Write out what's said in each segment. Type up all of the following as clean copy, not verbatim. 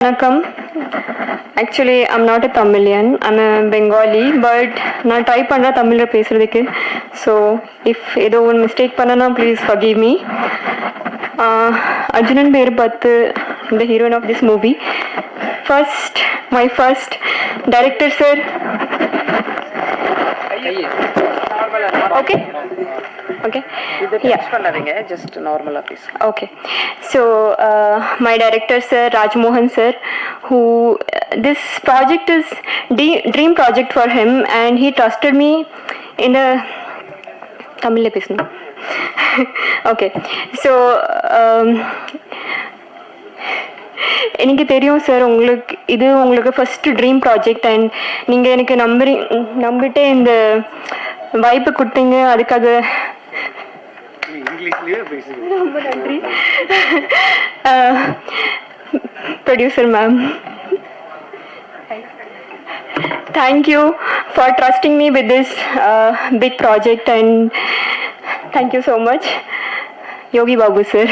Vanakkam. Actually, I'm not a Tamilian. I'm a Bengali, but நான் try பண்ணுறேன் தமிழில் பேசுகிறதுக்கு. ஸோ இஃப் ஏதோ ஒன்று மிஸ்டேக் பண்ணனா ப்ளீஸ் forgive me. அர்ஜுனன் பேர் பத்து, the heroine of this movie. My first director sir. Okay. Okay. Yeah. Just normal please. Okay. So my director sir Rajmohan sir, who this project is dream project for him, and he trusted me in the Tamil episode. Okay. So எனக்கு தெரியும் sir உங்களுக்கு first dream project, and நீங்கள் எனக்கு நம்பிட்டு இந்த வாய்ப்பு கொடுத்தீங்க, அதுக்காக ரொம்ப நன்றி. Producer ma'am, thank you for trusting me with this big project, and thank you so much Yogi Babu sir.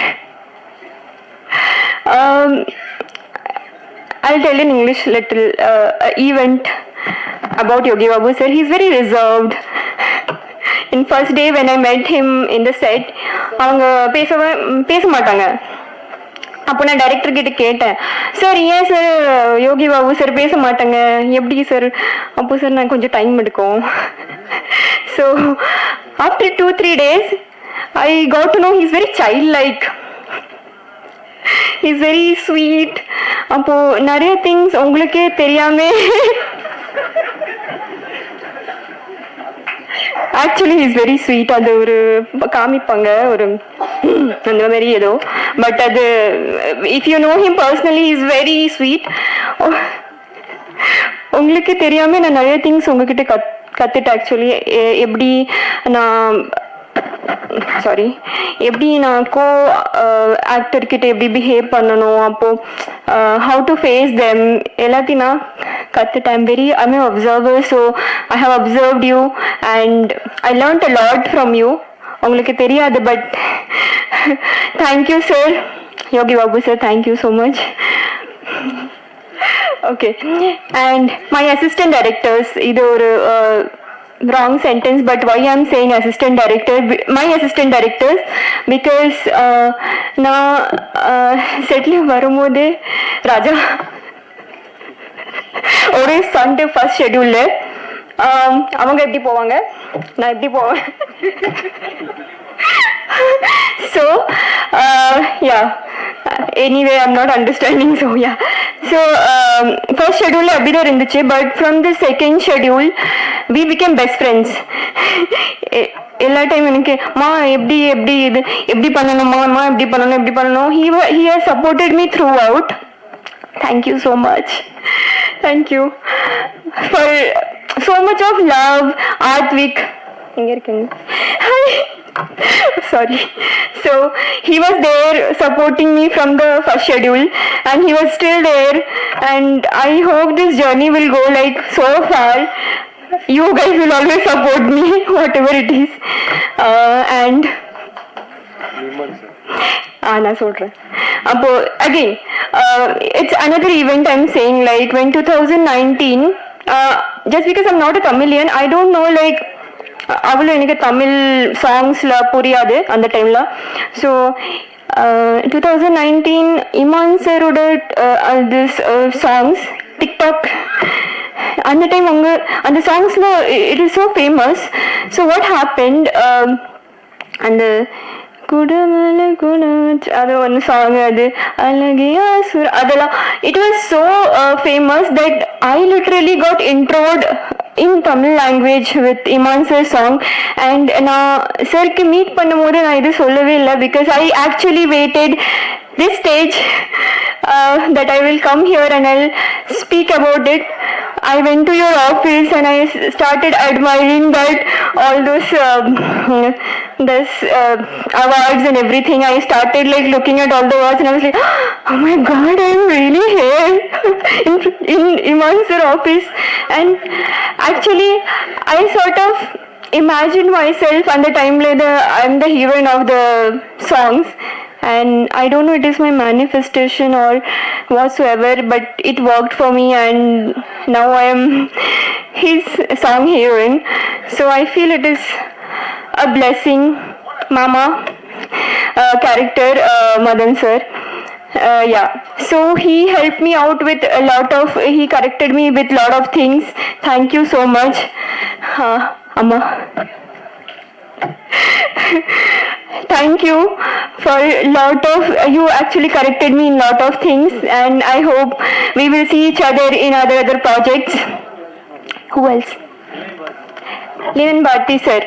I'll tell in English little event about Yogi Babu sir. He's very reserved. In first day when I met him in the set, அவங்க பேச மாட்டாங்க. அப்போ நான் director கிட்ட கேட்டேன், sir ஏன் sir Yogi Babu sir பேச மாட்டாங்க, எப்படி சார்? அப்போ சார் நான் கொஞ்சம் டைம் எடுக்கும். So after 2-3 days I got to know he's very childlike. He's very sweet. அப்போ நிறைய திங்ஸ் உங்களுக்கே தெரியாம ஆக்சுவலி இஸ் வெரி ஸ்வீட். அது ஒரு காமிப்பாங்க ஒரு அந்த மாதிரி ஏதோ, பட் அது if you know him personally is very sweet. உங்களுக்கே தெரியாம நான் நிறைய திங்ஸ் உங்ககிட்ட கத்துட்டேன். ஆக்சுவலி எப்படி நான் கோ ஆக்டர்கிட்ட எப்படி பிஹேவ் பண்ணணும், அப்போ ஹவு டு ஃபேஸ் தெம் எல்லாத்தையும் நான் கற்றுட்டேன். I'm an observer, so I have observed you and I learned a lot from you. உங்களுக்கு தெரியாது, but thank you sir, Yogi Babu sir, thank you so much. Okay, and my assistant directors, இது ஒரு wrong sentence, but why I'm saying my assistant directors, because நான் settle வரும்போது ராஜா ஒரு Sunday first ஷெட்யூல்ல அவங்க எப்படி போவாங்க, நான் எப்படி போவேன். So yeah, anyway I'm not understanding, so yeah. So first schedule அப்படிதான் இருந்துச்சு, but from the second schedule we became best friends. எல்லா டைம் எனக்கு மா எப்படி இது எப்படி பண்ணணுமா எப்படி பண்ணணும். He has supported me throughout. Thank you so much. Thank you for so much of love. Advik எங்க இருக்கீங்க? Sorry. So he was there supporting me from the first schedule, and he was still there, and I hope this journey will go like so far. You guys will always support me whatever it is. And நான் சொல்றேன். அப்போ again it's another event I'm saying, like when 2019, just because I'm not a Tamilian, I don't know, like அவ்வளோ எனக்கு தமிழ் சாங்ஸில் புரியாது அந்த டைமில். So 2019 Imman சரோட this songs TikTok, அந்த டைம் அந்த சாங்ஸில் it is so famous. So what happened, அந்த அது ஒன்று சாங், அது அழகியா சுர், அதெல்லாம் it was so famous that I literally got introduced in Tamil language with Iman sir song. And நான் சருக்கு மீட் பண்ணும்போது நான் இது சொல்லவே இல்லை, because I actually waited this stage that I will come here and I'll speak about it. I went to your office and I started admiring that all those awards and everything. I started like looking at all the awards and I was like, oh my god, I'm really here in Iman sir office. And actually I sort of imagined myself on the time like I'm the heroine of the songs. and I don't know it is my manifestation or whatsoever, but it worked for me, and now I am his song heroine. So I feel it is a blessing. Mama character, Madan sir. So he helped me out with a lot of, he corrected me with lot of things. Thank you so much, Amma. Thank you for lot of, you actually corrected me in lot of things, and I hope we will see each other in other projects. Who else? Linan Bharti sir.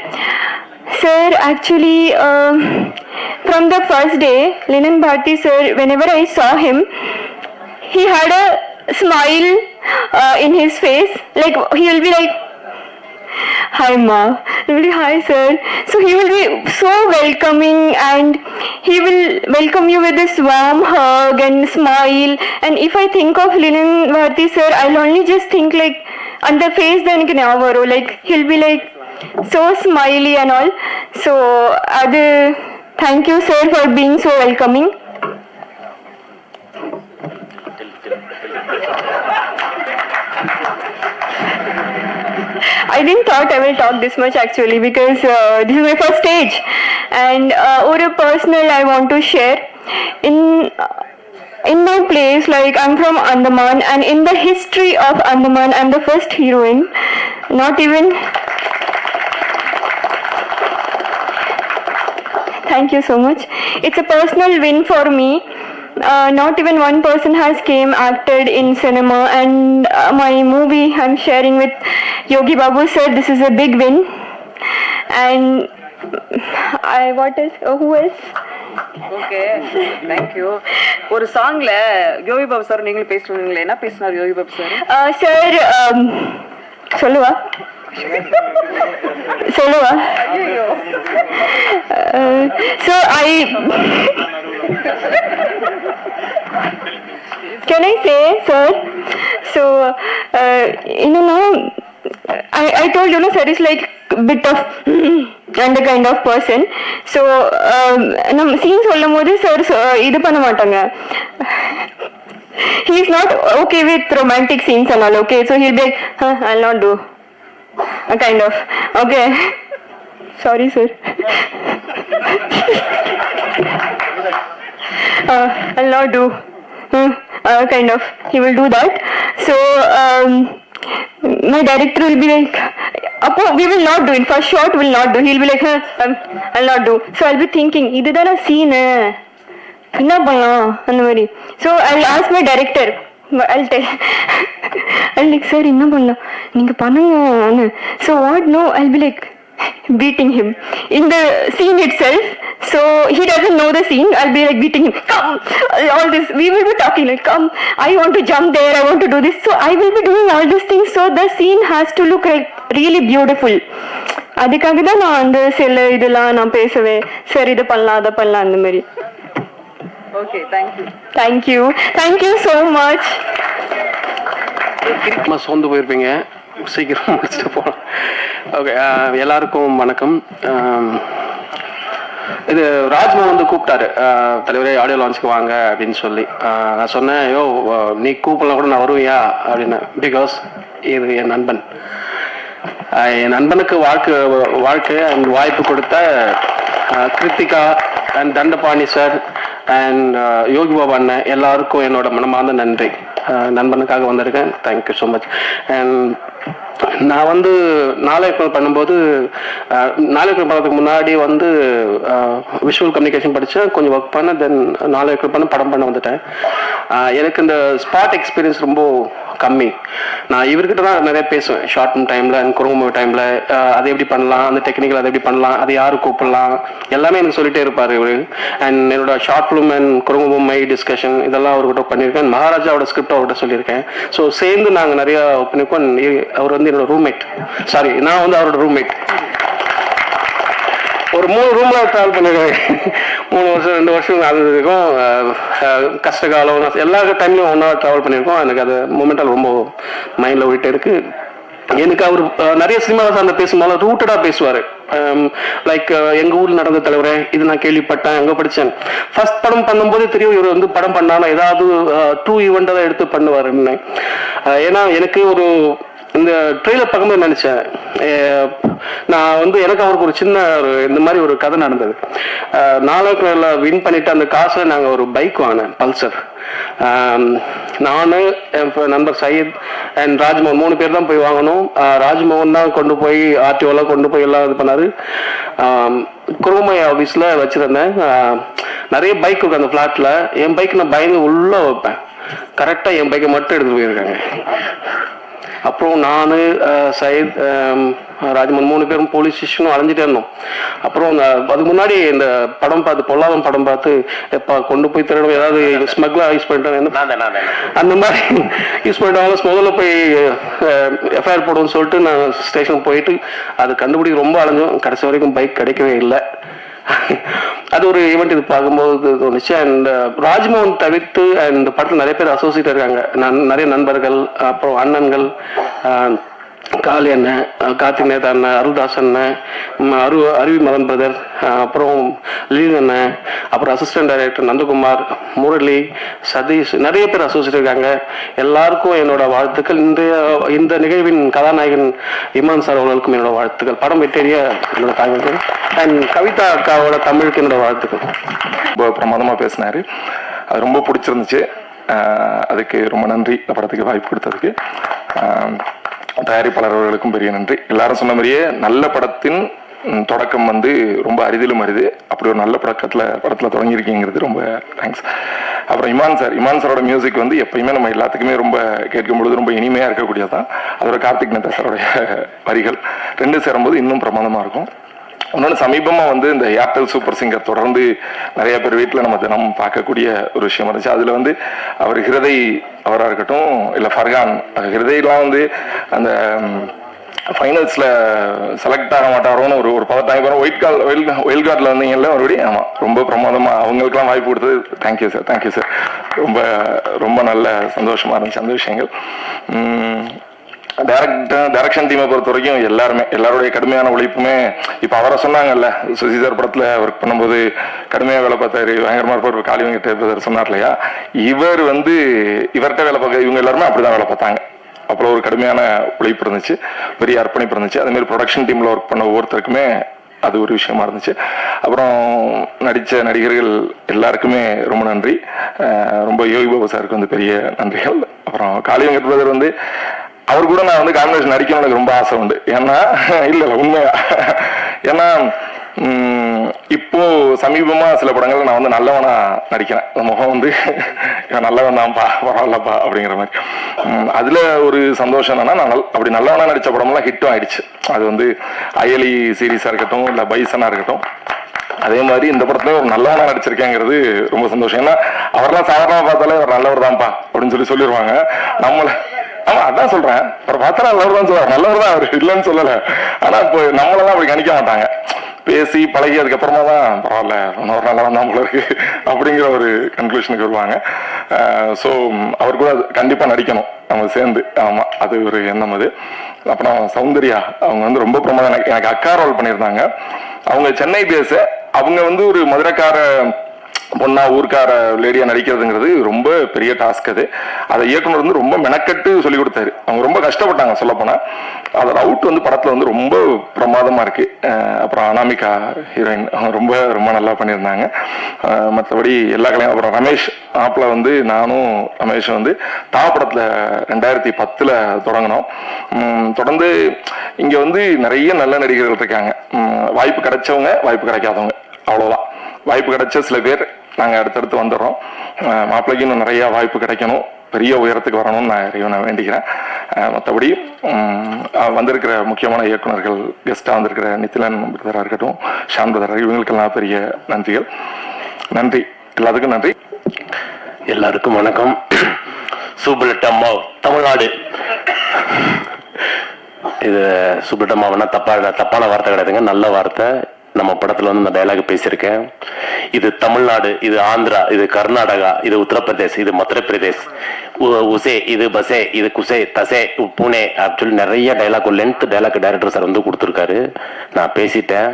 Sir, actually, from the first day, Linan Bharti sir, whenever I saw him, he had a smile in his face. Like, he will be like, "Hi ma," he will be, "Hi sir." So he will be so welcoming, and he will welcome you with this warm hug and smile. And if I think of Linan Bharti sir, I'll only just think like, on the face then like he'll be like so smiley and all. So thank you sir for being so welcoming. I didn't thought I will talk this much actually, because this is my first stage, and over a personal I want to share in my place, like I'm from Andaman, and in the history of Andaman I'm the first heroine. Not even, thank you so much. It's a personal win for me. Not even one person has came acted in cinema, and my movie I'm sharing with Yogi Babu sir. This is a big win. And who else? Okay, thank you. ஒரு சாங்ல Yogi Babu sir நீங்களும் பேசுவீங்களே, என்ன பேசினார் Yogi Babu sir? Sir சொல்லுவா so can I say, sir? So I told you, sir is like bit of and the kind of person. So நம்ம scene சொல்லும் போது sir இது பண்ண மாட்டாங்க. He is not okay with romantic scenes and all. Okay, so he'll be like, I'll not do. A kind of. Okay. Sorry, sir. I'll not do. Kind of. He will do that. So my director will be like, we will not do it. First shot will not do. He'll be like, I'll not do. So I'll be thinking, இதுதான scene, என்ன பண்ணலாம் அந்த மாதிரி. So I'll ask my director. I'll tell. I'll like, sir, என்ன பண்ணலாம் நீங்க பண்ணுங்க. So what? No, I'll be like beating him in the scene itself. So he doesn't know the scene. I'll be like beating him. Come, all this. We will be talking like, come, I want to jump there. I want to do this. So I will be doing all these things. So the scene has to look like really beautiful. அதுக்காக தான் நான் அந்த சில இதெல்லாம் நான் பேசுவேன். சரி, இதை பண்ணலாம், அதை பண்ணலாம், அந்த மாதிரி. Okay, thank you. Thank you so much. சோர்ந்து போயிருப்பீங்க, சீக்கிரம் முடிச்சுட்டு போகலாம். ஓகே, எல்லாருக்கும் வணக்கம். இது ராஜ்மா வந்து கூப்பிட்டாரு, தலைவரே ஆடியோ லான்ச்சுக்கு வாங்க அப்படின்னு சொல்லி. நான் சொன்னேன், ஐயோ நீ கூப்பிடலாம் கூட நான் வருவியா அப்படின்னு. பிகாஸ் இது என் நண்பன். என் நண்பனுக்கு வாழ்க்கை அண்ட் வாய்ப்பு கொடுத்த Kiruthika and Dhandapani sir and Yogi Baba அண்ணன் எல்லாருக்கும் என்னோட மனமார்ந்த நன்றி. நண்பனுக்காக வந்திருக்கேன். Thank you so much. அண்ட் நான் வந்து நாளைக்கு பண்ணும்போது நாளைக்கு பண்ணுறதுக்கு முன்னாடி வந்து விஷுவல் கம்யூனிகேஷன் படித்தேன், கொஞ்சம் ஒர்க் பண்ணேன். தென் நாளைக்கு படம் பண்ண வந்துட்டேன். எனக்கு இந்த ஸ்பாட் எக்ஸ்பீரியன்ஸ் ரொம்ப கம்மி. நான் இவர்கிட்ட தான் நிறைய பேசுவேன் ஷார்ட் ஃபிலிம் டைமில் அண்ட் குறும்பு டைமில். அது எப்படி பண்ணலாம், அந்த டெக்னிக்கல் அதை எப்படி பண்ணலாம், அது யாரு கூப்பிடலாம், எல்லாமே எனக்கு சொல்லிட்டே இருப்பார் இவர். அண்ட் என்னோட ஷார்ட் ஃபிலிம் அண்ட் குறும்பு மை டிஸ்கஷன் இதெல்லாம் அவர்கிட்ட பண்ணியிருக்கேன். மகாராஜாவோட ஸ்கிரிப்ட் அவர்கிட்ட சொல்லியிருக்கேன். ஸோ சேர்ந்து நாங்கள் நிறைய ஒர்க் பண்ணியிருக்கோம். அவர் வந்து என்னோட ரூம்மேட், சாரி நான் வந்து அவரோட ரூம்மேட். ஒரு 3 ரூம்ல ட்ராவல் பண்ணிருக்கேன். 3 வருஷம் 2 வருஷம் அது இருக்கும். கஷ்டகாலம் எல்லா டைம்லையும் ஒன்றா ட்ராவல் பண்ணியிருக்கோம். எனக்கு அது மூமெண்டால் ரொம்ப மைண்டில் ஓடிட்டே இருக்கு. எனக்கு அவர் நிறைய சினிமாவை சார்ந்த பேசும்போது ரூட்டடாக பேசுவார். லைக் எங்க ஊர்ல நடந்த தலைவரே இது நான் கேள்விப்பட்டேன், அங்க படிச்சேன். ஃபர்ஸ்ட் படம் பண்ணும்போது தெரியும் இவர் வந்து படம் பண்ணாலும் ஏதாவது ட்ரூ ஈவெண்ட் தான் எடுத்து பண்ணுவாருன்னு. ஏன்னா எனக்கு ஒரு இந்த ட்ரெயிலர் பார்க்கும்போது நினைச்சேன், நான் வந்து எனக்கு அவருக்கு ஒரு சின்ன ஒரு இந்த மாதிரி ஒரு கதை நடந்தது. நாலாவது வின் பண்ணிட்டு அந்த காசை நாங்கள் ஒரு பைக் வாங்கினேன், பல்சர். நான் என் நண்பர் சயீத் அண்ட் ராஜ்மோகன் 3 பேர் தான் போய் வாங்கணும். ராஜ்மோகன் தான் கொண்டு போய் ஆர்டிஓலாம் கொண்டு போய் எல்லாம் இது பண்ணாரு. குருமை ஆஃபீஸில் வச்சுருந்தேன். நிறைய பைக் இருக்கு அந்த ஃப்ளாட்டில். என் பைக் நான் பயந்து உள்ள வைப்பேன். கரெக்டாக என் பைக்கை மட்டும் எடுத்துகிட்டு போயிருக்காங்க. அப்புறம் நான் சயீத் ராஜ்மோகன் 3 பேரும் போலீஸ் ஸ்டேஷனும் அலைஞ்சிட்டே இருந்தோம். அப்புறம் அதுக்கு முன்னாடி இந்த படம் பார்த்து பொல்லாதம் படம் பார்த்து எப்போ கொண்டு போய் திருடம் ஏதாவது ஸ்மக்லாக யூஸ் பண்ணிட்டாங்க அந்த மாதிரி யூஸ் பண்ணிட்டாங்க. முதல்ல போய் எஃப்ஐஆர் போடுவோம்னு சொல்லிட்டு நான் ஸ்டேஷனுக்கு போயிட்டு அது கண்டுபிடிக்க ரொம்ப அலைஞ்சோம். கடைசி வரைக்கும் பைக் கிடைக்கவே இல்லை. அது ஒரு ஈவெண்ட் இது பார்க்கும்போது தோணுச்சு. அண்ட் ராஜ்மோகன் தவிர்த்து இந்த படத்தில் நிறைய பேர் அசோசியேட் இருக்காங்க. நிறைய நண்பர்கள், அப்புறம் அண்ணன்கள், காளி அண்ணன், கார்த்திக் நேதா அண்ணன், அருள்தாஸ் அண்ணன், அருவி மதன் பிரதர், அப்புறம் லீன் அண்ணன், அப்புறம் அசிஸ்டன்ட் டைரக்டர் நந்தகுமார், முரளி, சதீஷ், நிறைய பேர் அசோசியேட் இருக்காங்க. எல்லாருக்கும் என்னோட வாழ்த்துக்கள். இந்த நிகழ்வின் கதாநாயகன் இமான் சார் அவர்களுக்கும் என்னோட வாழ்த்துக்கள். படம் வெட்டேரிய என்னோட தாய்மொழி. அண்ட் கவிதா அக்காவோட தமிழுக்கு என்னோட வாழ்த்துக்கள். ரொம்ப பிரமாதமாக பேசினாரு, அது ரொம்ப பிடிச்சிருந்துச்சு. அதுக்கு ரொம்ப நன்றி. இந்த படத்துக்கு வாய்ப்பு கொடுத்ததுக்கு தயாரிப்பாளர் அவர்களுக்கும் பெரிய நன்றி. எல்லாரும் சொன்ன மாதிரியே நல்ல படத்தின் தொடக்கம் வந்து ரொம்ப அரிதிலும் அரிது. அப்படி ஒரு நல்ல படத்தில் தொடங்கியிருக்கீங்கிறது ரொம்ப தேங்க்ஸ். அப்புறம் இமான் சாரோட மியூசிக் வந்து எப்பயுமே நம்ம எல்லாத்துக்குமே ரொம்ப கேட்கும் பொழுது ரொம்ப இனிமையாக இருக்கக்கூடியதான். அதோட கார்த்திக் நேதா சாரோடைய வரிகள் 2 சேரும்போது இன்னும் பிரமாதமாக இருக்கும். இன்னொன்று சமீபமாக வந்து இந்த ஏர்டெல் சூப்பர் சிங்கர் தொடர்ந்து நிறைய பேர் வீட்டில் நம்ம தினமும் பார்க்கக்கூடிய ஒரு விஷயம் இருந்துச்சு. அதில் வந்து அவர் ஹிருதை அவராக இருக்கட்டும், இல்லை ஃபர்கான் ஹிருதைலாம் வந்து அந்த ஃபைனல்ஸில் செலக்ட் ஆக மாட்டாரோன்னு ஒரு பதட்டாங்க போகிறோம். ஒயில்ட் கார்டில் வந்தீங்கல்ல மறுபடியும். ஆமாம், ரொம்ப பிரமாதமாக அவங்களுக்குலாம் வாய்ப்பு கொடுத்தது. Thank you sir. ரொம்ப ரொம்ப நல்ல சந்தோஷமாக இருந்துச்சு அந்த விஷயங்கள். டைரக்ஷன் டீமை பொறுத்த வரைக்கும் எல்லாருடைய கடுமையான உழைப்புமே, இப்போ அவரை சொன்னாங்கல்ல, சுசிதர் படத்தில் ஒர்க் பண்ணும்போது கடுமையாக வேலை பார்த்தாரு, பயங்கரமாக இருப்பார், காளி வெங்கட் சொன்னார் இல்லையா, இவர் வந்து இவர்கிட்ட வேலை பார்க்க இவங்க எல்லாருமே அப்படிதான் வேலை பார்த்தாங்க. அப்புறம் ஒரு கடுமையான உழைப்பு இருந்துச்சு, பெரிய அர்ப்பணிப்பு இருந்துச்சு. அதே மாதிரி ப்ரொடக்ஷன் டீமில் ஒர்க் பண்ண ஒவ்வொருத்தருக்குமே அது ஒரு விஷயமா இருந்துச்சு. அப்புறம் நடித்த நடிகர்கள் எல்லாருக்குமே ரொம்ப நன்றி. ரொம்ப யோகி பாபு சாருக்கு வந்து பெரிய நன்றிகள். அப்புறம் காளி வெங்கட் பிரதர் வந்து அவர் கூட நான் வந்து காம்பினேஷன் நடிக்கணும்னு எனக்கு ரொம்ப ஆசை உண்டு. ஏன்னா இல்லை உண்மையா, ஏன்னா இப்போ சமீபமா சில படங்கள் நான் வந்து நல்லவனா நடிக்கிறேன். முகம் வந்து நல்லவன் தான்ப்பா, பரவாயில்லப்பா அப்படிங்கிற மாதிரி. அதுல ஒரு சந்தோஷம் என்னன்னா, நான் அப்படி நல்லவனா நடிச்ச படம்லாம் ஹிட்டும் ஆயிடுச்சு. அது வந்து அயலி சீரீஸா இருக்கட்டும், இல்லை பைசனா இருக்கட்டும். அதே மாதிரி இந்த படத்துல ஒரு நல்லவனா நடிச்சிருக்கேங்கிறது ரொம்ப சந்தோஷம். ஏன்னா அவரெல்லாம் சாதாரணமா பார்த்தாலே அவர் நல்லவர் தான்ப்பா அப்படின்னு சொல்லிடுவாங்க. ஆமா, அதான் சொல்றேன். அவர் பார்த்தா நல்லவர் தான் சொல்றாரு, நல்லவர் தான் அவர், இல்லைன்னு சொல்லல. ஆனா இப்போ நம்மளெல்லாம் அப்படி கணிக்க மாட்டாங்க. பேசி பழகி அதுக்கப்புறமா தான் பரவாயில்ல ஒரு நல்லவன் தான் போல இருக்கு அப்படிங்கிற ஒரு கன்க்ளூஷனுக்கு வருவாங்க. ஸோ அவர் கூட கண்டிப்பா நடிக்கணும் நம்ம சேர்ந்து. ஆமா, அது ஒரு எண்ணம். அது அப்புறம் சௌந்தர்யா அவங்க வந்து ரொம்ப பிரமாதம். எனக்கு அக்கா ரோல் பண்ணியிருந்தாங்க. அவங்க சென்னை பேச, அவங்க வந்து ஒரு மதுரைக்கார பொண்ணா ஊர்க்கார லேடியா நடிக்கிறதுங்கிறது ரொம்ப பெரிய டாஸ்க். அதை இயக்குனர் வந்து ரொம்ப மெனக்கட்டு சொல்லி கொடுத்தாரு. அவங்க ரொம்ப கஷ்டப்பட்டாங்க சொல்ல போனா. அதோட அவுட் வந்து படத்துல வந்து ரொம்ப பிரமாதமா இருக்கு. அப்புறம் அனாமிகா ஹீரோயின் அவங்க ரொம்ப ரொம்ப நல்லா பண்ணியிருந்தாங்க. மற்றபடி எல்லா கலையும். அப்புறம் ரமேஷ் ஆப்ல வந்து நானும் ரமேஷும் வந்து படத்துல 2010 தொடங்கினோம். தொடர்ந்து இங்க வந்து நிறைய நல்ல நடிகர்கள் இருக்காங்க. வாய்ப்பு கிடைச்சவங்க, வாய்ப்பு கிடைக்காதவங்க, அவ்வளவுதான். வாய்ப்பு கிடைச்ச சில பேர் நாங்கள் அடுத்தடுத்து வந்துடுறோம். மாப்பிள்ளைக்கு இன்னும் நிறைய வாய்ப்பு கிடைக்கணும், பெரிய உயரத்துக்கு வரணும்னு நான் வேண்டிக்கிறேன். மற்றபடி வந்திருக்கிற முக்கியமான இயக்குநர்கள், கெஸ்டாக வந்திருக்கிற நித்திலன் பிரதராக இருக்கட்டும், ஷான் பிரதர், இவங்களுக்கெல்லாம் பெரிய நன்றிகள். நன்றி, எல்லாத்துக்கும் நன்றி. எல்லாருக்கும் வணக்கம். சூப்பர்லெட் அம்மா தமிழ்நாடு. இது சூப்பர்லெட் அம்மாவனா தப்பான வார்த்தை கிடையாதுங்க, நல்ல வார்த்தை. நம்ம படத்துல வந்து இந்த டயலாக் பேசியிருக்கேன். இது தமிழ்நாடு, இது ஆந்திரா, இது கர்நாடகா, இது உத்தரப்பிரதேஷ், இது மத்திய பிரதேஷ். உசே இது பசே இது குசே தசே பூனே அப்படின்னு சொல்லி நிறைய dialogue length dialogue director sir வந்து கொடுத்துருக்காரு. நான் பேசிட்டேன்.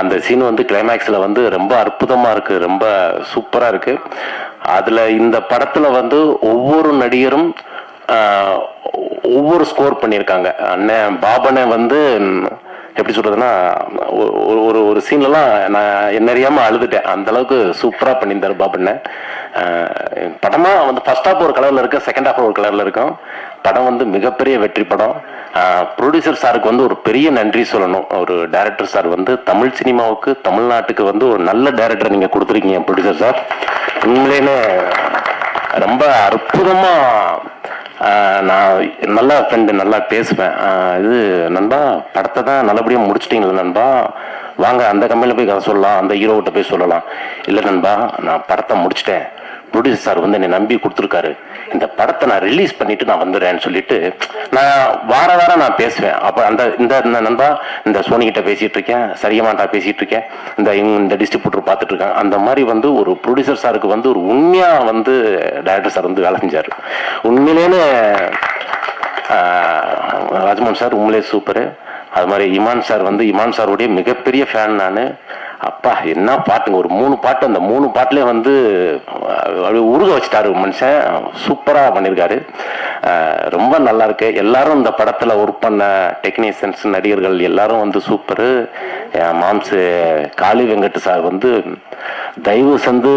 அந்த சீன் வந்து கிளைமேக்ஸ்ல வந்து ரொம்ப அற்புதமா இருக்கு, ரொம்ப சூப்பரா இருக்கு. அதுல இந்த படத்துல வந்து ஒவ்வொரு நடிகரும் ஒவ்வொரு ஸ்கோர் பண்ணியிருக்காங்க. அண்ணன் பாபனை வந்து எப்படி சொல்றதுன்னா ஒரு சீன்லாம் நான் நிறையாம அழுதுட்டேன். அந்த அளவுக்கு சூப்பரா பண்ணியிருந்தாரு பாபண்ண. படமா வந்து ஃபர்ஸ்ட் ஹாஃப் ஒரு கலர்ல இருக்கு, செகண்ட் ஹாஃப் ஒரு கலர்ல இருக்கும். படம் வந்து மிகப்பெரிய வெற்றி படம். ப்ரொடியூசர் சாருக்கு வந்து ஒரு பெரிய நன்றி சொல்லணும். ஒரு டைரக்டர் சார் வந்து தமிழ் சினிமாவுக்கு தமிழ்நாட்டுக்கு வந்து ஒரு நல்ல டைரக்டர் நீங்க கொடுத்துருக்கீங்க ப்ரொடியூசர் சார். உண்மையிலே ரொம்ப அற்புதமா. நான் நல்லா ஃப்ரெண்டு, நல்லா பேசுவேன். இது நண்பா படத்தை தான் நல்லபடியாக முடிச்சிட்டிங்களா நண்பா, வாங்க அந்த கம்பெனியில் போய் கதை சொல்லலாம், அந்த ஹீரோகிட்ட போய் சொல்லலாம். இல்லை நண்பா நான் படத்தை முடிச்சிட்டேன், ப்ரொடியூசர் சார் வந்து என்னை நம்பி கொடுத்துருக்காரு, இந்த படத்தை நான் ரிலீஸ் பண்ணிட்டு நான் வந்துடுறேன்னு சொல்லிட்டு நான் வாரம் நான் பேசுவேன். அப்போ இந்த நண்பா இந்த சோனிகிட்ட பேசிட்டு இருக்கேன், சரியமாட்டா பேசிட்டு இருக்கேன், இந்த டிஸ்ட்ரிபியூட்டர் பார்த்துட்டு இருக்கேன். அந்த மாதிரி வந்து ஒரு ப்ரொடியூசர் சாருக்கு வந்து ஒரு உண்மையா வந்து டைரக்டர் சார் வந்து வேலை செஞ்சாரு. உண்மையிலேன்னு ராஜ்மோகன் சார் உண்மையிலே சூப்பரு. அது மாதிரி இமான் சார் வந்து இமான் சாருடைய மிகப்பெரிய ஃபேன் நான். அப்பா என்ன பாட்டுங்க, ஒரு 3 பாட்டு, அந்த 3 பாட்டுலேயே வந்து உருக வச்சுட்டாரு மனுஷன். சூப்பராக பண்ணியிருக்காரு, ரொம்ப நல்லா இருக்கு. எல்லாரும் இந்த படத்தில் ஒர்க் பண்ண டெக்னீஷியன்ஸ் நடிகர்கள் எல்லாரும் வந்து சூப்பரு. மாம்சு காளி வெங்கட் சார் வந்து தயவு செஞ்சு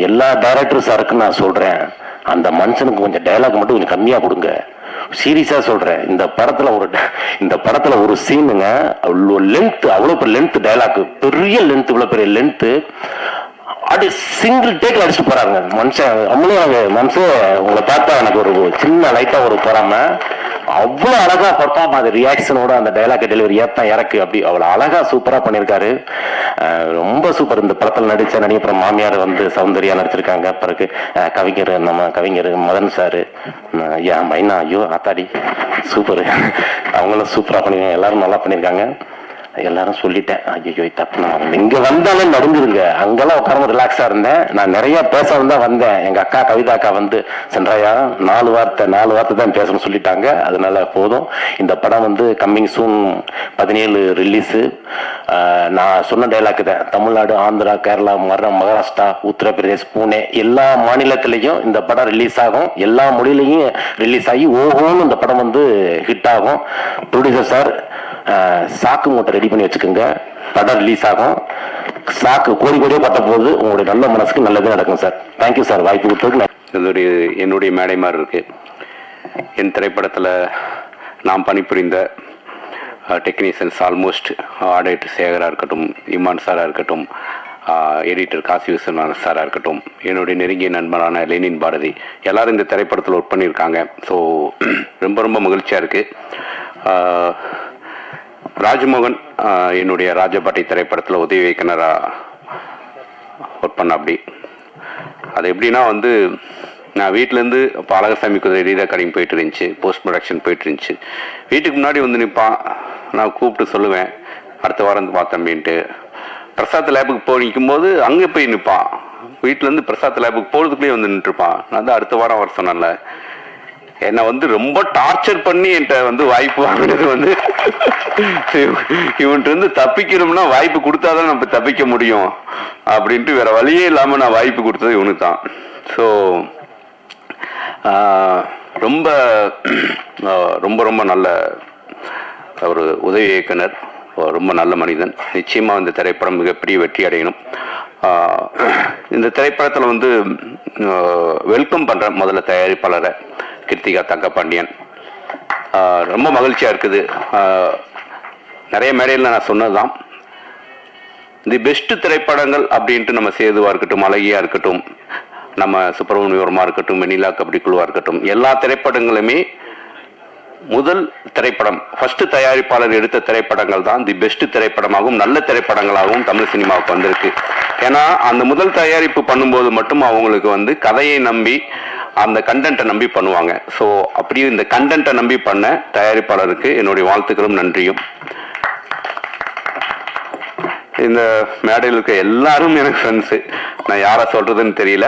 எல்லா டைரக்டர் சாருக்கும் நான் சொல்கிறேன், அந்த மனுஷனுக்கு கொஞ்சம் டைலாக் மட்டும் கொஞ்சம் கம்மியாக கொடுங்க. சீரியஸா சொல்றேன். இந்த படத்துல ஒரு சீனுங்க, அவ்வளோ லென்த், அவ்வளோ லென்த் டைலாக், பெரிய லென்த், இவ்வளவு பெரிய லென்த், அப்படியே சிங்கிள் டேக்ல அடிச்சுட்டு போறாங்க மனுஷன். மனுஷன் உங்களை பார்த்தா எனக்கு ஒரு சின்ன லைட்டா ஒரு பொறாம. அவ்வளோ அழகா பர்ஃபார்ம், அது ரியாக்ஷனோட அந்த டைலாக் டெலிவரி ஏத்தான் இறக்கு அப்படி அவ்வளோ அழகா சூப்பரா பண்ணியிருக்காரு. ரொம்ப சூப்பர். இந்த படத்தில் நடிச்ச அப்புறம் மாமியார் வந்து சௌந்தர்யா நடிச்சிருக்காங்க. பிறகு நம்ம கவிஞர் மதன் சாரு, ஐயா மைனா, ஐயோ ஆத்தாடி சூப்பர். அவங்களும் சூப்பரா பண்ணிருக்காங்க, எல்லாரும் நல்லா பண்ணியிருக்காங்க. எல்லாரும் சொல்லிட்டேன், ஐயோ தப்பு, நான் இங்க வந்தாலும் நடுங்குதுங்க. அங்கெல்லாம் உட்கார ரிலாக்ஸா இருந்தேன். நான் நிறைய பேச தான் வந்தேன். எங்க அக்கா கவிதா அக்கா வந்து சென்றாயா 4 வார்த்தை தான் பேசணும்னு சொல்லிட்டாங்க. அதனால போதும். இந்த படம் வந்து கம்மிங் சூன் 17 ரிலீஸு. நான் சொன்ன டைலாக் தான், தமிழ்நாடு, ஆந்திரா, கேரளா, மகாராஷ்டிரா, உத்தரப்பிரதேஷ், பூனே எல்லா மாநிலத்திலையும் இந்த படம் ரிலீஸ் ஆகும். எல்லா மொழியிலையும் ரிலீஸ் ஆகி ஓஹோன்னு இந்த படம் வந்து ஹிட் ஆகும். ப்ரொடியூசர் சார் சாக்கு மூட்டை ரெடி பண்ணி வச்சுக்கோங்க, படம் ரிலீஸ் ஆகும். சாக்கு கோடியே பட்ட போது உங்களுடைய நல்ல மனசுக்கு நல்லதே நடக்கும் சார். தேங்க்யூ சார், வாய்ப்பு கொடுத்தது. என்னுடைய மேடை மாதிரி இருக்கு. என் திரைப்படத்தில் நாம் பணிபுரிந்த டெக்னீஷியன்ஸ் ஆல்மோஸ்ட் ஆடிட்டர் சேகராக இருக்கட்டும், இமான் சாராக இருக்கட்டும், எடிட்டர் காசி விஸ்வநாதன் சாராக இருக்கட்டும், என்னுடைய நெருங்கிய நண்பரான லெனின் பாரதி, எல்லாரும் இந்த திரைப்படத்தில் ஒர்க் பண்ணியிருக்காங்க. ஸோ ரொம்ப மகிழ்ச்சியாக இருக்குது. ராஜ்மோகன் என்னுடைய ராஜபாட்டி திரைப்படத்தில் உதவி இயக்குனராக ஒர்க் பண்ண. அப்படி அது எப்படின்னா வந்து நான் வீட்டிலேருந்து இப்போ அழகசாமி குதிரை ரீட் ரெக்கார்டிங் போயிட்டு இருந்துச்சு, போஸ்ட் ப்ரொடக்ஷன் போயிட்டு இருந்துச்சு. வீட்டுக்கு முன்னாடி வந்து நிற்பான், நான் கூப்பிட்டு சொல்லுவேன் அடுத்த வாரம் பார்த்தேன் அப்படின்ட்டு. பிரசாத் லேபுக்கு போய் நிற்கும்போது அங்கே போய் நிற்பான். வீட்டிலேருந்து பிரசாத் லேபுக்கு போகிறதுக்குள்ளேயே வந்து நின்றுருப்பான். நான் தான் அடுத்த வாரம் வர சொன்னேன்ல. என்னை வந்து ரொம்ப டார்ச்சர் பண்ணி என்கிட்ட வந்து வாய்ப்பு வாங்கினது வந்து இவன்ட்டு இருந்து தப்பிக்கணும்னா வாய்ப்பு கொடுத்தாதான் நம்ம தப்பிக்க முடியும் அப்படின்ட்டு வேற வழியே இல்லாமல் நான் வாய்ப்பு கொடுத்தது இவனுக்கு தான். ஸோ ரொம்ப நல்ல ஒரு உதவி இயக்குனர், ரொம்ப நல்ல மனிதன். நிச்சயமாக இந்த திரைப்படம் மிகப்பெரிய வெற்றி அடையணும். இந்த திரைப்படத்தில் வந்து வெல்கம் பண்ணுறேன் முதல்ல தயாரிப்பாளரை கிருத்திகா தங்கபாண்டியன். ரொம்ப மகிழ்ச்சியாக இருக்குது. நிறைய மேடையில் நான் சொன்னதுதான், தி பெஸ்ட் திரைப்படங்கள் அப்படின்ட்டு நம்ம சேதுவாக இருக்கட்டும், அழகியா இருக்கட்டும், நம்ம சுப்பிரமணியவரமாக இருக்கட்டும், வெண்ணிலா கபடி குழுவாக இருக்கட்டும், எல்லா திரைப்படங்களுமே முதல் திரைப்படம் ஃபர்ஸ்ட் தயாரிப்பாளர் எடுத்த திரைப்படங்கள் தான் தி பெஸ்ட் திரைப்படமாகவும் நல்ல திரைப்படங்களாகவும் தமிழ் சினிமாவுக்கு வந்திருக்கு. ஏன்னா அந்த முதல் தயாரிப்பு பண்ணும்போது மட்டும் அவங்களுக்கு வந்து கதையை நம்பி அந்த கண்டென்ட்டை நம்பி பண்ணுவாங்க. ஸோ அப்படியே இந்த கண்டென்ட்டை நம்பி பண்ண தயாரிப்பாளருக்கு என்னுடைய வாழ்த்துக்களும் நன்றியும். இந்த மேடையில் இருக்க எல்லாரும் எனக்கு ஃப்ரெண்ட்ஸு. நான் யாரை சொல்கிறதுன்னு தெரியல.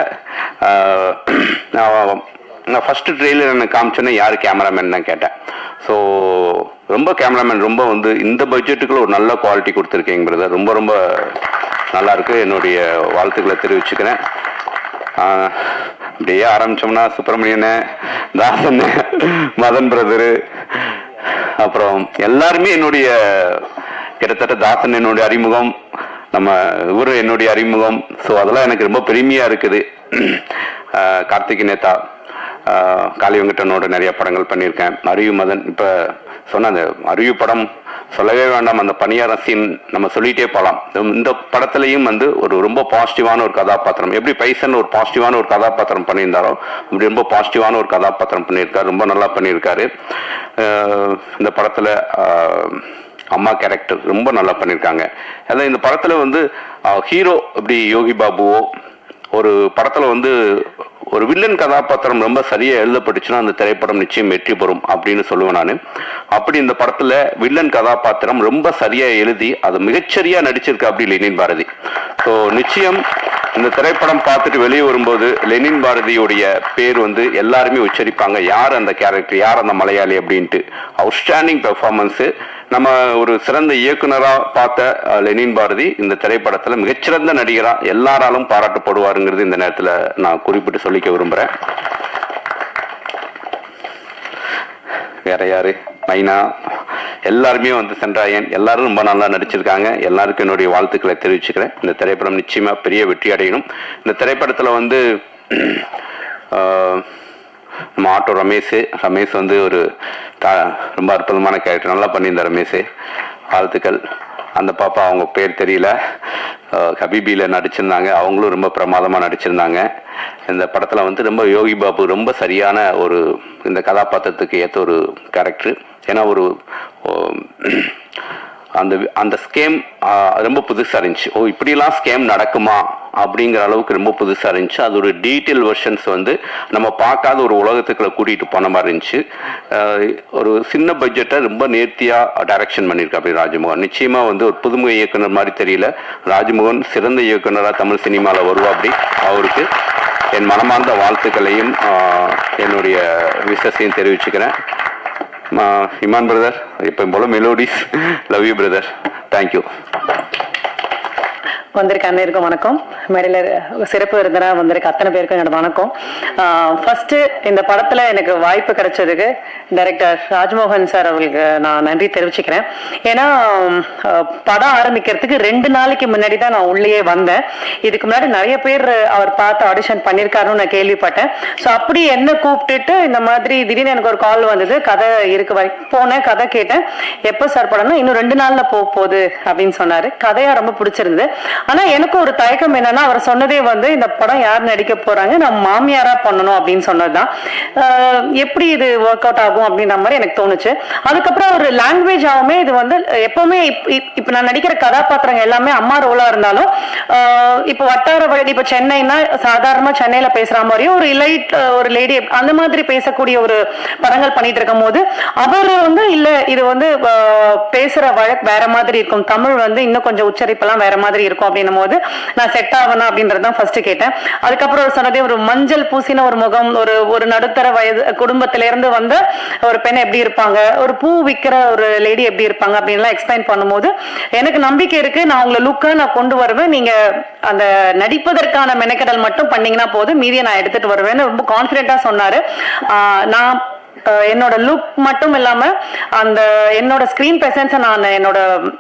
நான் ஃபஸ்ட்டு ட்ரெயிலர் எனக்கு காமிச்சோன்னே யார் கேமராமேன் தான் கேட்டேன். ஸோ ரொம்ப கேமராமேன் ரொம்ப வந்து இந்த பட்ஜெட்டுக்குள்ள ஒரு நல்ல குவாலிட்டி கொடுத்துருக்கீங்க பிரதர். ரொம்ப ரொம்ப நல்லாயிருக்கு. என்னுடைய வாழ்த்துக்களை தெரிவிச்சுக்கிறேன். அப்படியே ஆரம்பித்தோம்னா சுப்பிரமணியனு, தாசன், மதன் பிரதரு, அப்புறம் எல்லாருமே என்னுடைய கிட்டத்தட்ட தாசன் என்னுடைய அறிமுகம், நம்ம இவரு என்னுடைய அறிமுகம். ஸோ அதெல்லாம் எனக்கு ரொம்ப பெருமையாக இருக்குது. கார்த்திக் நேதா, காளி வெங்கடனோட நிறைய படங்கள் பண்ணியிருக்கேன். அரிவு மதன், இப்போ சொன்ன அந்த அரிவு படம் சொல்லவே வேண்டாம். அந்த பணியாரம் சீன் நம்ம சொல்லிகிட்டே போகலாம். இந்த படத்துலையும் வந்து ஒரு ரொம்ப பாசிட்டிவான ஒரு கதாபாத்திரம், எப்படி பைசன் ஒரு பாசிட்டிவான ஒரு கதாபாத்திரம் பண்ணியிருந்தாரோ அப்படி ரொம்ப பாசிட்டிவான ஒரு கதாபாத்திரம் பண்ணியிருக்காரு. ரொம்ப நல்லா பண்ணியிருக்காரு. இந்த படத்தில் அம்மா கேரக்டர் ரொம்ப நல்லா பண்ணியிருக்காங்க. அதான் இந்த படத்தில் வந்து ஹீரோ இப்படி யோகி பாபுவோ ஒரு படத்தில் வந்து ஒரு வில்லன் கதாபாத்திரம் ரொம்ப சரியாக எழுதப்பட்டுச்சுன்னா அந்த திரைப்படம் நிச்சயம் வெற்றி பெறும் அப்படின்னு சொல்லுவேன் நான். அப்படி இந்த படத்தில் வில்லன் கதாபாத்திரம் ரொம்ப சரியாக எழுதி அது மிகச்சரியாக நடிச்சிருக்கு அப்படி லெனின் பாரதி. ஸோ நிச்சயம் இந்த திரைப்படம் பார்த்துட்டு வெளியே வரும்போது லெனின் பாரதியுடைய பேர் வந்து எல்லாருமே உச்சரிப்பாங்க, யார் அந்த கேரக்டர், யார் அந்த மலையாளி அப்படின்ட்டு. Outstanding performance. நம்ம ஒரு சிறந்த இயக்குனராக பார்த்த லெனின் பாரதி இந்த திரைப்படத்தில் மிகச்சிறந்த நடிகராக எல்லாராலும் பாராட்டப்படுவாருங்கிறது இந்த நேரத்தில் நான் குறிப்பிட்டு சொல்லிக்க விரும்புகிறேன். வேற யாரு, மைனா, எல்லாருமே வந்து சென்றாயன் எல்லாரும் ரொம்ப நல்லா நடிச்சிருக்காங்க. எல்லாருக்கும் என்னுடைய வாழ்த்துக்களை தெரிவிச்சுக்கிறேன். இந்த திரைப்படம் நிச்சயமா பெரிய வெற்றி அடையணும். இந்த திரைப்படத்தில் வந்து நம்ம ஆட்டோ ரமேஷ் வந்து ஒரு ரொம்ப அற்புதமான கேரக்டர் நல்லா பண்ணியிருந்தார் ரமேஷ். வாழ்த்துக்கள். அந்த பாப்பா அவங்க பேர் தெரியல, ஹபீபியில் நடிச்சிருந்தாங்க. அவங்களும் ரொம்ப பிரமாதமாக நடிச்சிருந்தாங்க. இந்த படத்தில் வந்து ரொம்ப யோகி பாபு ரொம்ப சரியான ஒரு இந்த கதாபாத்திரத்துக்கு ஏற்ற ஒரு கேரக்டர். ஏன்னா ஒரு அந்த ஸ்கேம் ரொம்ப புதுசாக இருந்துச்சு. இப்படிலாம் ஸ்கேம் நடக்குமா அப்படிங்கிற அளவுக்கு ரொம்ப புதுசாக இருந்துச்சு. அது ஒரு டீட்டெயில் வெர்ஷன்ஸ் வந்து நம்ம பார்க்காத ஒரு உலகத்துக்குள்ள கூட்டிகிட்டு போன மாதிரி இருந்துச்சு. ஒரு சின்ன பட்ஜெட்டை ரொம்ப நேர்த்தியாக டைரக்ஷன் பண்ணியிருக்கா அப்படி ராஜ்மோகன். நிச்சயமாக வந்து ஒரு புதுமுக இயக்குனர் மாதிரி தெரியல. ராஜ்மோகன் சிறந்த இயக்குனராக தமிழ் சினிமாவில் வருவா. அப்படி அவருக்கு என் மனமார்ந்த வாழ்த்துக்களையும் என்னுடைய விஷஸையும் தெரிவிச்சுக்கிறேன். இமான் பிரதர், இப்போ போல melodies, love you brother, thank you. வந்திருக்க அனைவருக்கும் வணக்கம். மேடையில் சிறப்பு விருந்தினராக வந்திருக்க அத்தனை பேருக்கும் என்னோட வணக்கம். ஃபர்ஸ்ட் இந்த படத்துல எனக்கு வாய்ப்பு கிடைச்சதுக்கு டைரக்டர் ராஜ்மோகன் சார் அவர்களுக்கு நான் நன்றி தெரிவிச்சுக்கிறேன். ஏன்னா படம் ஆரம்பிக்கிறதுக்கு 2 நாளைக்கு முன்னாடி தான் நான் உள்ளே வந்தேன். இதுக்கு முன்னாடி நிறைய பேர் அவர் பார்த்து ஆடிஷன் பண்ணியிருக்காருன்னு நான் கேள்விப்பட்டேன். ஸோ அப்படி என்ன கூப்பிட்டுட்டு இந்த மாதிரி திடீர்னு எனக்கு ஒரு கால் வந்தது. கதை இருக்கு போனேன், கதை கேட்டேன். எப்போ சார் படம்னா இன்னும் 2 நாள்ல போகுது அப்படின்னு சொன்னாரு. கதையா ரொம்ப பிடிச்சிருந்தது. ஆனா எனக்கு ஒரு தயக்கம் என்னன்னா, அவர் சொன்னதே வந்து இந்த படம் யார் நடிக்க போறாங்க, நம்ம மாமியாரா பண்ணணும் அப்படின்னு சொன்னதுதான். எப்படி இது ஒர்க் அவுட் ஆகும் அப்படின்ற மாதிரி எனக்கு தோணுச்சு. அதுக்கப்புறம் ஒரு லாங்குவேஜ் ஆகுமே இது வந்து எப்பவுமே இப்ப நான் நடிக்கிற கதாபாத்திரங்கள் எல்லாமே அம்மா ரோலா இருந்தாலும் இப்ப வட்டார வழி, இப்ப சென்னைனா சாதாரணமா சென்னையில பேசுற மாதிரியும் ஒரு இலைட் ஒரு லேடி அந்த மாதிரி பேசக்கூடிய ஒரு படங்கள் பண்ணிட்டு இருக்கும் போது அவர் வந்து இல்ல இது வந்து பேசுற வழக்கு வேற மாதிரி இருக்கும், தமிழ் வந்து இன்னும் கொஞ்சம் உச்சரிப்பெல்லாம் வேற மாதிரி இருக்கும் அப்படின்னும் போது நான் செட் ஆகணும் அப்படின்றதான் ஃபர்ஸ்ட் கேட்டேன். அதுக்கப்புறம் சொன்னதே ஒரு மஞ்சள் பூசின ஒரு முகம், ஒரு நடுத்தர வயது குடும்பத்திலிருந்து வந்த ஒரு பெண் எப்படி இருப்பாங்க, ஒரு பூ விற்கிற ஒரு லேடி எப்படி இருப்பாங்க அப்படின்லாம் எக்ஸ்பிளைன் பண்ணும்போது எனக்கு நம்பிக்கை இருக்கு. நான் உங்களை லுக்கா நான் கொண்டு வருவேன், நீங்க அந்த நடிப்பதற்கான மெனக்கெடல் மட்டும் பண்ணீங்கன்னா போதும், மீதியை நான் எடுத்துட்டு வருவேன்னு ரொம்ப கான்பிடென்டா சொன்னாரு. நான் என்னோட லுக் மட்டும் இல்லாம அந்த என்னோட ஸ்கிரீன் பிரசன்ஸை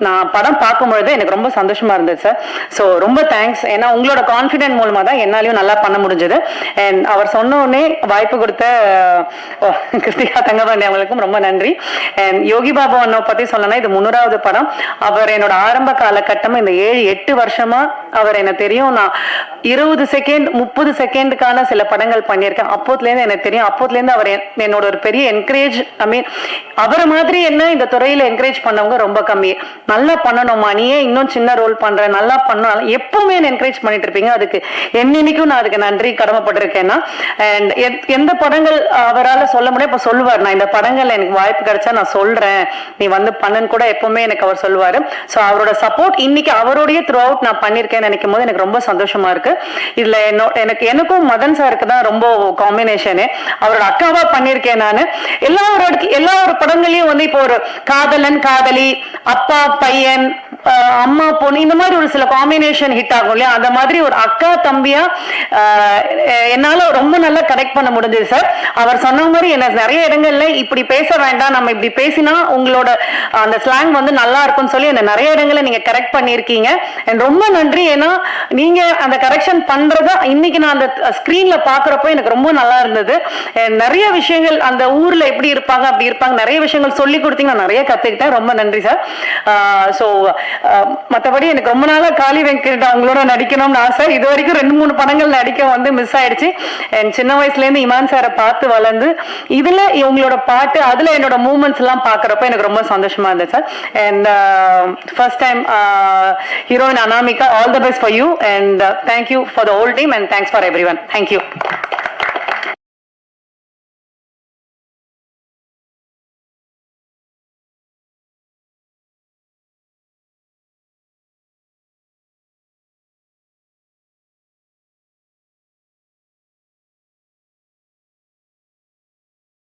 நான் படம் பார்க்கும்பொழுது எனக்கு ரொம்ப சந்தோஷமா இருந்தது சார். ஸோ ரொம்ப தேங்க்ஸ். ஏன்னா உங்களோட கான்ஃபிடென்ட் மூலமா தான் என்னாலையும் நல்லா பண்ண முடிஞ்சது. அண்ட் அவர் சொன்ன உடனே வாய்ப்பு கொடுத்த கிருத்திகா தங்கபாண்டி அவங்களுக்கும் ரொம்ப நன்றி. அண்ட் யோகி பாபு அண்ணா பத்தி சொல்லணும்னா இது 3வது படம். அவர் என்னோட ஆரம்ப காலகட்டம் இந்த 7-8 வருஷமா அவர் எனக்கு தெரியும். நான் 20 செகண்ட் 30 செகண்டுக்கான சில படங்கள் பண்ணியிருக்கேன். அப்போதுலேருந்து எனக்கு தெரியும். அப்போதுலேருந்து அவர் என்னோட ஒரு பெரிய என்கரேஜ், ஐ மீன் அவரை மாதிரி என்ன இந்த துறையில என்கரேஜ் பண்ணவங்க ரொம்ப கம்மி. நல்லா பண்ணணுமா, நீயே இன்னும் சின்ன ரோல் பண்ற, நல்லா பண்ணணும், எப்பவுமே என்கரேஜ் பண்ணிட்டு இருப்பீங்க. அதுக்கு என்னைக்கும் நான் அதுக்கு நன்றி கடமைப்பட்டிருக்கேன்னா. அண்ட் எந்த படங்கள் அவரால் சொல்ல முடியும், இப்ப சொல்லுவார், நான் இந்த படங்கள்ல எனக்கு வாய்ப்பு கிடைச்சா நான் சொல்றேன், நீ வந்து பண்ணுன்னு கூட எப்பவுமே எனக்கு அவர் சொல்லுவாரு. ஸோ அவரோட சப்போர்ட் இன்னைக்கு அவருடைய த்ரூ அவுட் நான் பண்ணிருக்கேன்னு நினைக்கும் போது எனக்கு ரொம்ப சந்தோஷமா இருக்கு. இதுல எனக்கும் மதன் சாருக்கு தான் ரொம்ப காம்பினேஷனு. அவரோட அக்காவா பண்ணிருக்கேன் நான். எல்லா ஒரு படங்களையும் வந்து இப்போ ஒரு காதலன் காதலி, அப்பா பையன், அம்மா பொண்ணு, இந்த மாதிரி ஒரு சில காம்பினேஷன் ஹிட் ஆகும் இல்லையா, அந்த மாதிரி ஒரு அக்கா தம்பியா என்னால ரொம்ப நல்லா கனெக்ட் பண்ண முடிஞ்சது சார். அவர் சொன்ன மாதிரி என்ன நிறைய இடங்கள்ல இப்படி பேச வேண்டாம், நம்ம இப்படி பேசினா உங்களோட அந்த ஸ்லாங் வந்து நல்லா இருக்கும்னு சொல்லி என்ன நிறைய இடங்கள்ல நீங்க கரெக்ட் பண்ணிருக்கீங்க. ரொம்ப நன்றி. ஏன்னா நீங்க அந்த கரெக்ஷன் பண்றத இன்னைக்கு நான் அந்த ஸ்கிரீன்ல பாக்குறப்போ எனக்கு ரொம்ப நல்லா இருந்தது. நிறைய விஷயங்கள் அந்த ஊர்ல எப்படி இருப்பாங்க அப்படி இருப்பாங்க, நிறைய விஷயங்கள் சொல்லி கொடுத்தீங்க, நான் நிறைய கத்துக்கிட்டேன். ரொம்ப நன்றி சார். ஸோ மற்றபடி எனக்கு ரொம்ப நாளா காளி வெங்கட் அவங்களோட நடிக்கணும்னு ஆசை. இது வரைக்கும் 2-3 படங்கள் நடிக்க வந்து மிஸ் ஆயிடுச்சு. சின்ன வயசுல இருந்து இமான் சாரை பார்த்து வளர்ந்து இதுல இவங்களோட பாட்டு, அதுல என்னோட மூமெண்ட்ஸ் எல்லாம் பாக்குறப்ப எனக்கு ரொம்ப சந்தோஷமா இருந்தது sir. And first time heroine Anamika, all the best for you and thank you for the whole team and thanks for every one. Thank you.